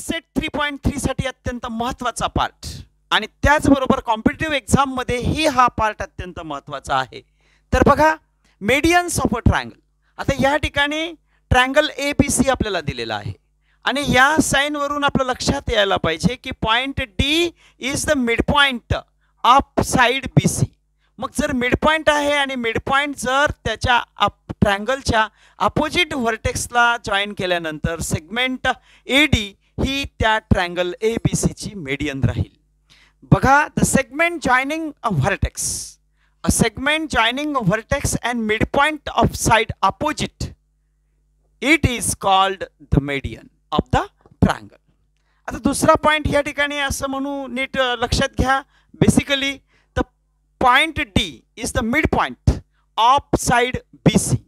Set 3.3 साठी अत्यंत महत्त्वाचा पार्ट आणि त्याचबरोबर कॉम्पिटिटिव्ह एक्झाम मध्ये ही हा पार्ट अत्यंत महत्त्वाचा आहे. तर बघा मेडियन्स ऑफ अ ट्रायंगल. आता या ठिकाणी ट्रायंगल ABC आपल्याला दिलेला आहे आणि या साइन वरून आपल्या लक्षात यायला पाहिजे की point D is the mid point of side BC. मग जर मिड पॉइंट आहे आणि मिड पॉइंट जर त्याच्या ट्रायंगलच्या अपोजिट व्हर्टेक्सला जॉईन केल्यानंतर सेगमेंट AD ही त्या ट्रायंगल ABC ची मेडियन राहील. बघा the segment joining a vertex, a segment joining a vertex and midpoint of side opposite, it is called the median of the triangle. आता दुसरा point या ठिकाणी असं म्हणू नीट लक्षात घ्या. Basically the point D is the midpoint of side BC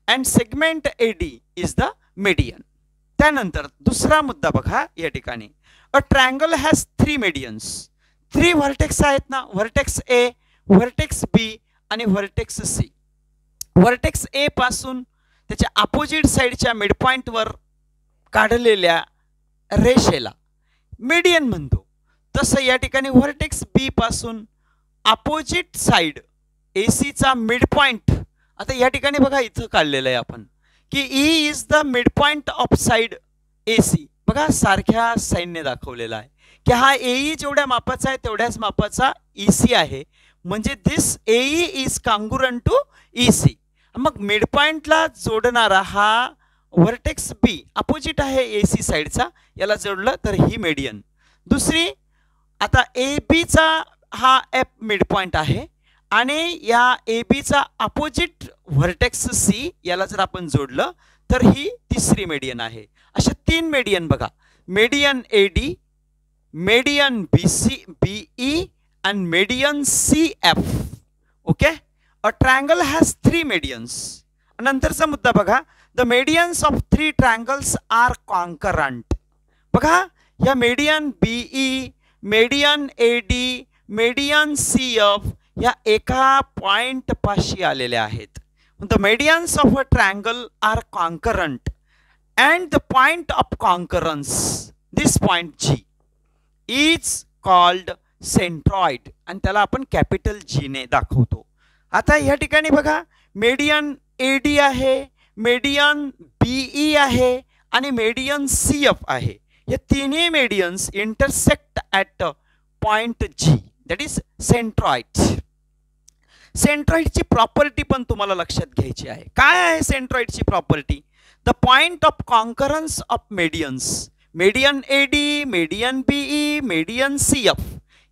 and segment AD is the median. त्यानंतर दुसरा मुद्दा बघा या ठिकाणी a triangle has 3 medians. 3 vertex आहेत ना, व्हर्टेक्स A, व्हर्टेक्स B आणि व्हर्टेक्स C. व्हर्टेक्स A पासून त्याच्या अपोजिट साइडच्या मिडपॉइंट वर काढलेल्या रेषेला मीडियन म्हणतो. तसं या ठिकाणी व्हर्टेक्स B पासून अपोजिट साइड AC चा मिडपॉइंट, आता या ठिकाणी बघा इथं काढलेलं आहे आपण की E is the midpoint of side AC. बघा सारख्या साइनने दाखवलेला आहे की हा AE जेवढ्या मापाचा आहे तेवढ्याच मापाचा EC आहे. म्हणजे this AE is congruent to EC. मग मिडपॉइंटला जोडणारा हा व्हर्टेक्स B अपोजिट आहे AC साइडचा, याला जोडलं तर ही मेडियन. दुसरी आता AB चा हा F मिडपॉइंट आहे आणि या AB चा अपोजिट व्हर्टेक्स C याला जर आपण जोडलं तर ही तिसरी मेडियन आहे. अशा 3 मेडियन बघा, median AD, median BE and median CF. Okay, a triangle has 3 medians. नंतरचा मुद्दा बघा, the medians of 3 triangles are concurrent. बघा या median BE, median AD, median CF या एका पॉइंट पाशी आलेल्या आहेत. The medians of a triangle are concurrent and the point of concurrence, this point G, is called centroid आणि त्याला आपण कॅपिटल G ने दाखवतो. आता या ठिकाणी बघा मेडियन AD आहे, मेडियन BE आहे आणि मेडियन CF आहे. या तिन्ही medians intersect at point G, that is centroid. सेंट्रॉइडची प्रॉपर्टी पण तुम्हाला लक्षात घ्यायची आहे. काय आहे सेंट्रॉइडची property? The point of concurrence of medians, median AD, median BE, median CF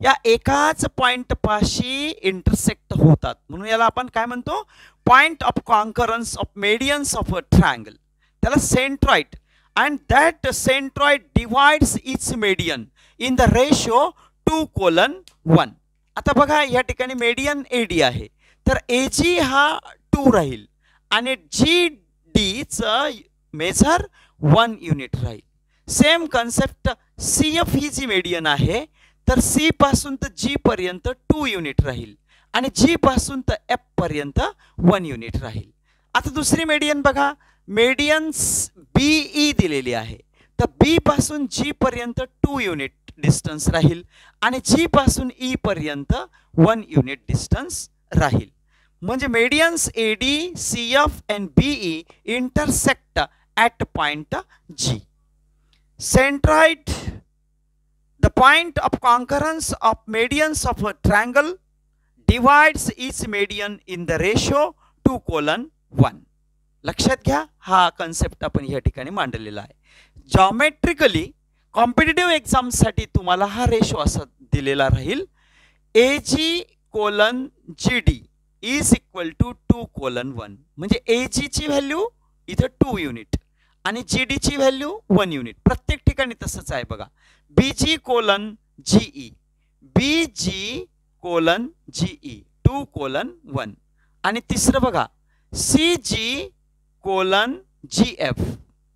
या एकाच पॉइंट पाशी इंटरसेक्ट होतात म्हणून याला आपण काय म्हणतो? Point of concurrence of medians of a triangle. त्याला centroid. And that centroid divides its median in the ratio 2:1. आता बघा या ठिकाणी मेडियन AD आहे तर AG हा 2 राहील आणि GD चं मेजर 1 युनिट राहील. सेम कन्सेप्ट CF ही जी मेडियन आहे तर C पासून तर G पर्यंत 2 युनिट राहील आणि G पासून तर F पर्यंत 1 युनिट राहील. आता दुसरी मेडियन बघा, मेडियन BE दिलेली आहे तर B पासून G पर्यंत 2 युनिट डिस्टन्स राहील आणि G पासून E पर्यंत 1 युनिट डिस्टन्स राहील. म्हणजे मेडियन्स AD, CF and BE intersect at point G. Centroid, the point of concurrence of medians of a triangle, divides each median in the ratio 2:1. लक्षात घ्या हा कन्सेप्ट आपण या ठिकाणी मांडलेला आहे. जॉमेट्रिकली कॉम्पिटिटिव्ह एक्झाम साठी तुम्हाला हा रेशो असा दिलेला राहील, AG:GD इज इक्वल टू 2:1. म्हणजे AG ची व्हॅल्यू इथं 2 युनिट आणि GD ची व्हॅल्यू 1 युनिट. प्रत्येक ठिकाणी तसंच आहे बघा. BG:GE, BG:GE 2:1 आणि तिसरं बघा CG:GF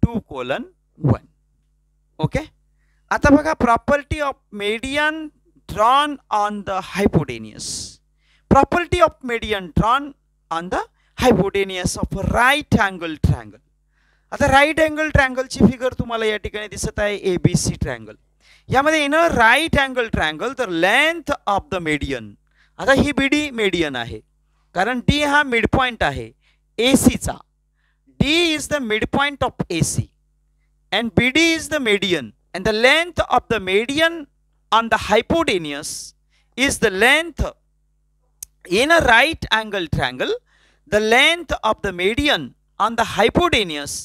2:1. ओके. आता बघा property of median drawn on the hypotenuse. Property of median drawn on the hypotenuse of a right angle triangle. आता राईट अँगल ट्रँगलची फिगर तुम्हाला या ठिकाणी दिसत आहे, ABC ट्रँगल. यामध्ये in a right angle triangle तर लेंथ ऑफ द मेडियन. आता ही BD मेडियन आहे, कारण D हा मिड पॉइंट आहे ACचा. D is the mid point of AC and BD is the median, and the length of the median on the hypotenuse is the length in a right angle triangle. The length of the median on the hypotenuse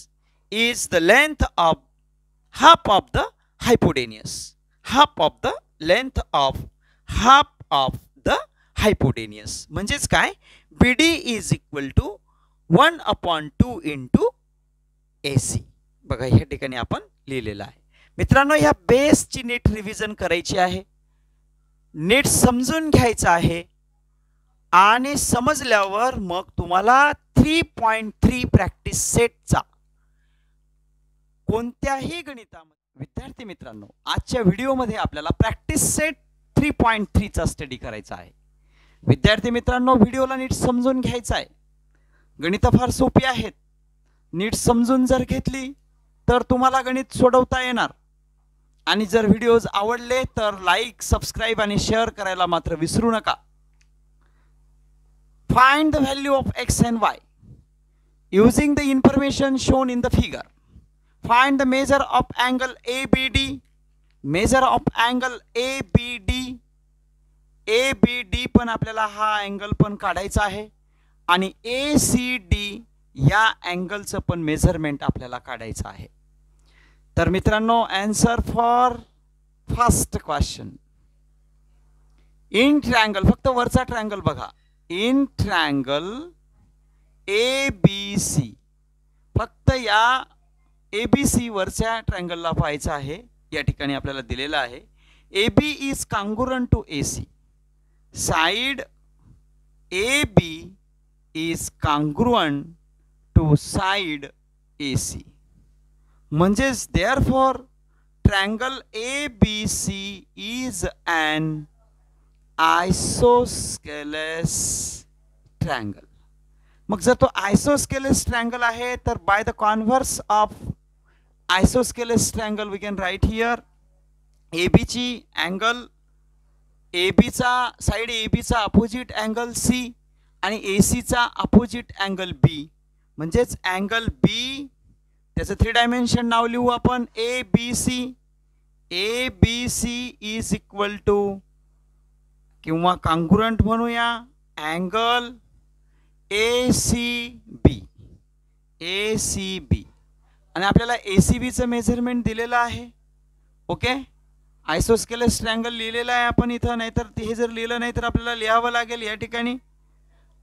is the length of half of the hypotenuse. Half of the length of half of the hypotenuse. म्हणजेच काय, BD is equal to 1/2 into AC. बघा या ठिकाणी आपण लिहिलेलं आहे. मित्रांनो, या बेसची नीट रिव्हिजन करायची आहे, नीट समजून घ्यायचं आहे, आणि समजल्यावर मग तुम्हाला 3.3 प्रॅक्टिस सेटचा कोणत्याही गणितामध्ये. विद्यार्थी मित्रांनो, आजच्या व्हिडिओमध्ये आपल्याला प्रॅक्टिस सेट 3.3 चा स्टडी करायचा आहे. विद्यार्थी मित्रांनो, व्हिडिओला नीट समजून घ्यायचा आहे. गणितं फार सोपी आहेत, नीट समजून जर घेतली तर तुम्हाला गणित सोडवता येणार. आणि जर व्हिडिओज आवडले तर लाईक, सबस्क्राईब आणि शेअर करायला मात्र विसरू नका. Find the value of x and y using the information shown in the figure. Find the measure of angle ABD. Measure of angle ABD. ABD पण आपल्याला हा अँगल पण काढायचा आहे, आणि ACD या अँगलचं पण मेजरमेंट आपल्याला काढायचं आहे. तर मित्रांनो, answer for first question. In triangle, फक्त वरचा ट्रायंगल बघा, इन ट्रायंगल ABC, फक्त या ABC वरच्या ट्रायंगलला पाहायचं आहे. या ठिकाणी आपल्याला दिलेलं आहे AB is congruent to AC. Side AB is congruent to side AC. म्हणजेच therefore triangle ABC is an isosceles triangle. मग जर तो isosceles triangle आहे तर by the converse of isosceles triangle we can write here AB ची angle, AB चा side AB चा opposite angle C आणि AC चा अपोजिट अँगल B. म्हणजेच अँगल B, त्याचं 3 डायमेन्शन नाव लिहू आपण ABC. ABC is equal to किंवा कॉन्ग्रुएंट म्हणूया अँगल ACB. ACB आणि आपल्याला ACBचं मेजरमेंट दिलेलं आहे. ओके, आयसोस्केलेस ट्रायंगल लिहिलेलं आहे आपण इथं, नाहीतर हे जर लिहिलं नाही तर आपल्याला लिहावं लागेल या ठिकाणी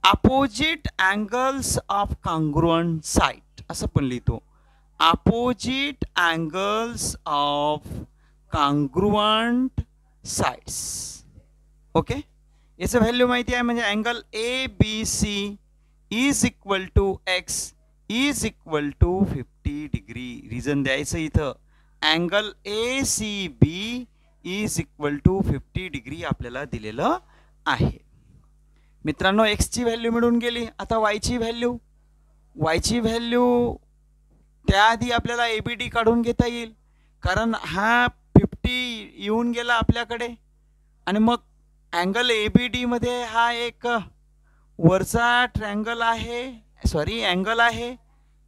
opposite angles of congruent side असं पण लिहितो. Opposite angles of congruent sides. Okay, याचं व्हॅल्यू माहिती आहे, म्हणजे angle ABC is equal to x is equal to 50 degree. Reason द्यायचं इथं, angle ACB is equal to 50 degree आपल्याला दिलेलं आहे. मित्रांनो, x ची व्हॅल्यू मिळून गेली. आता y ची व्हॅल्यू, त्याआधी आपल्याला ABD काढून घेता येईल, कारण हा 50 येऊन गेला आपल्याकडे, आणि मग अँगल ABD मध्ये हा एक वरचा ट्रायंगल आहे, सॉरी अँगल आहे,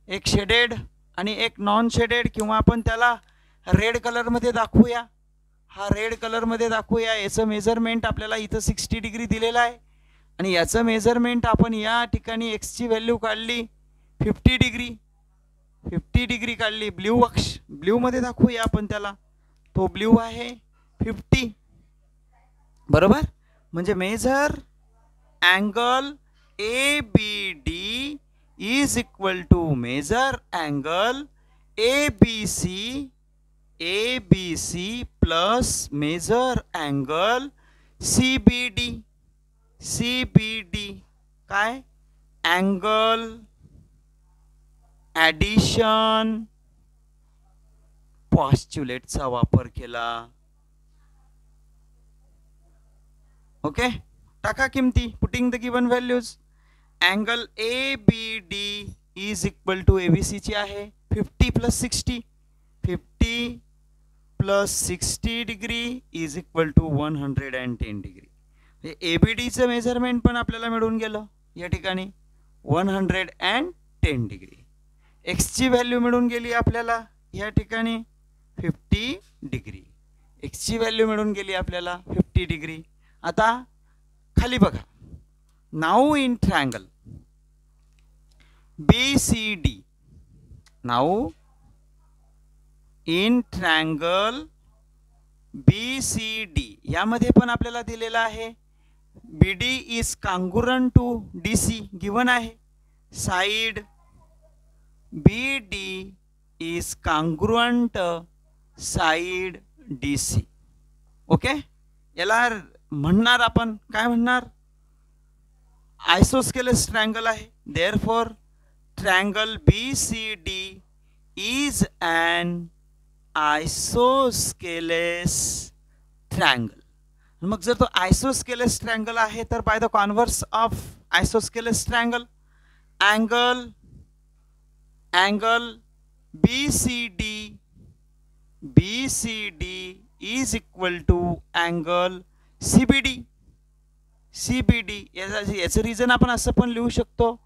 एक शेडेड आणि एक नॉन शेडेड, किंवा आपण त्याला रेड कलरमध्ये दाखवूया. हा रेड कलरमध्ये दाखवूया. याचं मेजरमेंट आपल्याला इथं 60 डिग्री दिलेलं आहे, आणि याचं मेजरमेंट आपण या ठिकाणी x ची व्हॅल्यू काढली 50 डिग्री. 50 डिग्री काढली. ब्ल्यू अक्ष, ब्ल्यू मध्ये दाखवूया आपण त्याला, तो ब्ल्यू आहे 50. बरोबर, म्हणजे major angle ABD is equal to major angle ABC plus major angle CBD. काय, अँगल ॲडिशन पॉस्च्युलेटचा वापर केला. Okay, taka kimti, putting the given values. Angle ABD is equal to ABC ची आहे 50 plus 60, 50 plus 60 degree is equal to 110 degree. ABDचं measurement पण आपल्याला मिळून गेलं या ठिकाणी 110 डिग्री. एक्सची व्हॅल्यू मिळून गेली आपल्याला या ठिकाणी 50 डिग्री. एक्सची व्हॅल्यू मिळून गेली आपल्याला 50 डिग्री. आता खाली बघा. Now in triangle BCD, now in triangle BCD यामध्ये पण आपल्याला दिलेलं आहे BD is congruent to DC given आहे. Side BD is congruent side DC. Okay, याला म्हणणार आपण काय म्हणणार, आयसोस्केलेस ट्रायंगल आहे. Therefore triangle BCD is an isosceles triangle. मग जर तो आयसोस्केलेस ट्रायंगल आहे तर by the converse of isosceles triangle angle BCD is equal to angle CBD. याचं रिझन आपण असं पण लिहू शकतो,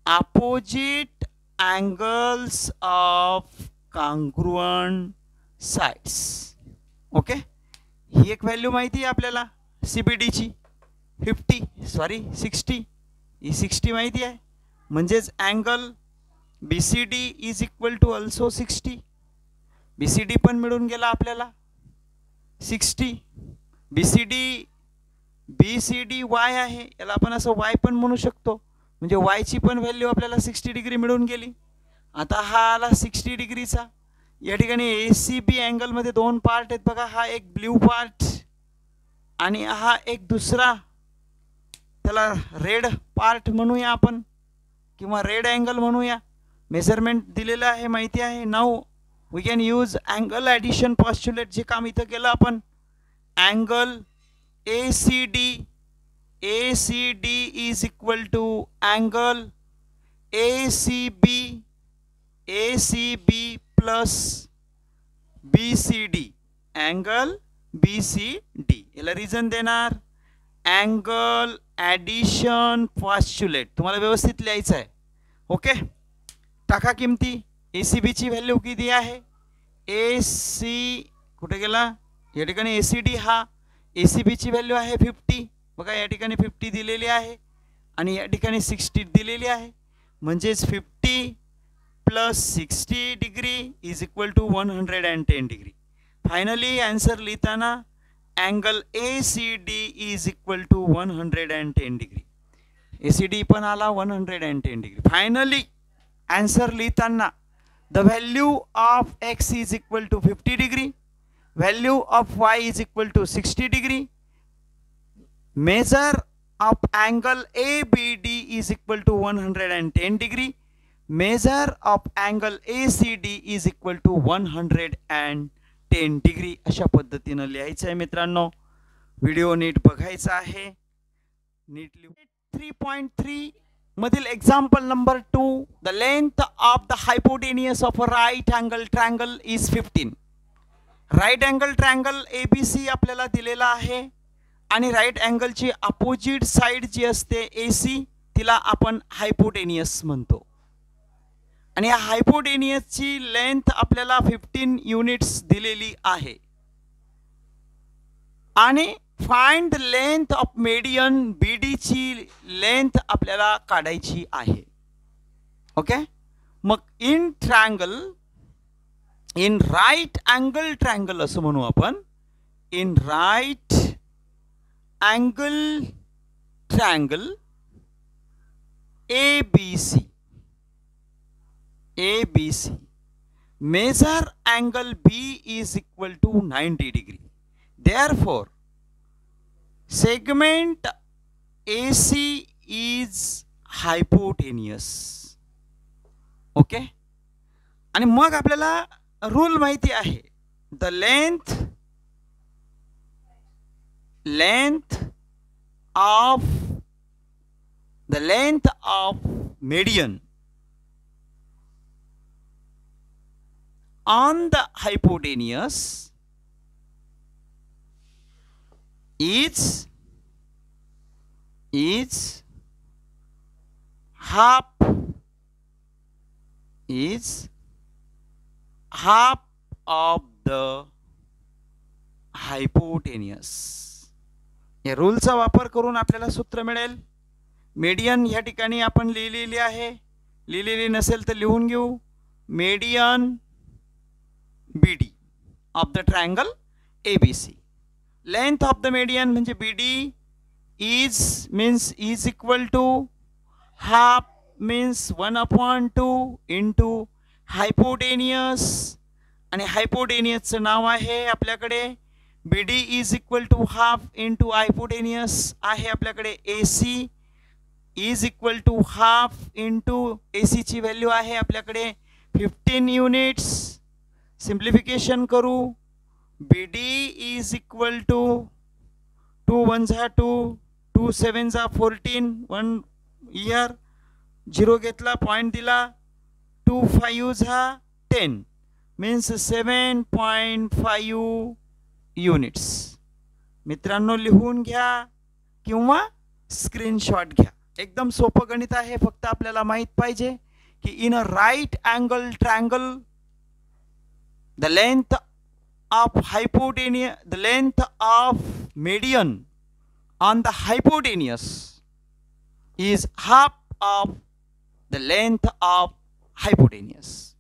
opposite angles of congruent sides. Okay, ही एक व्हॅल्यू माहिती आहे आपल्याला CBD ची 60, ही 60 माहिती आहे. म्हणजेच angle BCD is equal to also 60. BCD पण मिळून गेला आपल्याला 60. BCD Y आहे, याला आपण असं Y पण म्हणू शकतो. म्हणजे Y ची पण व्हॅल्यू आपल्याला 60 डिग्री मिळून गेली. आता हा आला 60 डिग्रीचा. या ठिकाणी ACB अँगलमध्ये दोन पार्ट आहेत बघा. हा एक ब्ल्यू पार्ट आणि हा एक दुसरा, त्याला रेड पार्ट म्हणूया आपण किंवा रेड अँगल म्हणूया. मेजरमेंट दिलेलं आहे माहिती आहे. Now we can use angle addition postulate, जे काम इथं केलं आपण. Angle ACD is equal to angle ACB plus BCD, angle BCD. याला रिझन देणार अँगल ॲडिशन पॉस्ट्युलेट. तुम्हाला व्यवस्थित लिहायचं आहे. ओके, टाका किमती. ACB ची व्हॅल्यू किती आहे, AC कुठे गेला, या ठिकाणी ACD हा ACB ची व्हॅल्यू आहे 50. बघा या ठिकाणी 50 दिलेली आहे आणि या ठिकाणी 60 दिलेली आहे. म्हणजेच 50 plus 60 degree is equal to 110 degree. Finally answer लिहिताना angle ACD is equal to 110 degree. ACD पण आला 110 डिग्री. फायनली आन्सर लिहिताना the value of X is equal to 50 degree, value of Y is equal to 60 degree, measure of angle ABD is equal to 110 degree, measure of angle ACD is equal to 110 degree. अशा पद्धतीनं लिहायचं आहे मित्रांनो. Video नीट बघायचा आहे, नीट लिहू. 3.3 मधील example number 2, the length of the hypotenuse of a right angle triangle is 15. Right angle triangle ABC आपल्याला दिलेला आहे आणि राईट अँगलची अपोजिट साइड जी असते AC तिला आपण हायपोटेनियस म्हणतो. आणि या हायपोटेनियसची लेंथ आपल्याला 15 युनिट्स दिलेली आहे. आणि find the length of median BD ची लेंथ आपल्याला काढायची आहे. ओके, मग in triangle, in right angle triangle असं म्हणू आपण. In right angle triangle ABC measure angle B is equal to 90 degree. Therefore segment AC is hypotenuse. Okay, आणि मग आपल्याला रूल माहिती आहे. The length of median on the hypotenuse is half of the hypotenuse. या रूलचा वापर करून आपल्याला सूत्र मिळेल. मीडियन या ठिकाणी आपण लिहिलेली आहे, लिहिलेली नसेल तर लिहून घेऊ. Median BD of the triangle ABC. Length of the median म्हणजे BD means is equal to half means 1/2 into hypotenuse, आणि हायपोटेनियसचं नाव आहे आपल्याकडे BD is equal to half into hypotenuse आहे आपल्याकडे AC is equal to half into AC ची value आहे आपल्याकडे 15 units. Simplification करू. BD is equal to 2 1 2 2 7 14 1 year 0 घेतला, पॉइंट दिला. 2 5 10 मीन्स 7.5 युनिट्स. मित्रांनो लिहून घ्या किंवा स्क्रीनशॉट घ्या. एकदम सोपं गणित आहे, फक्त आपल्याला माहित पाहिजे की in a right angle triangle the length of median on the hypotenuse is half of the length of hypotenuse.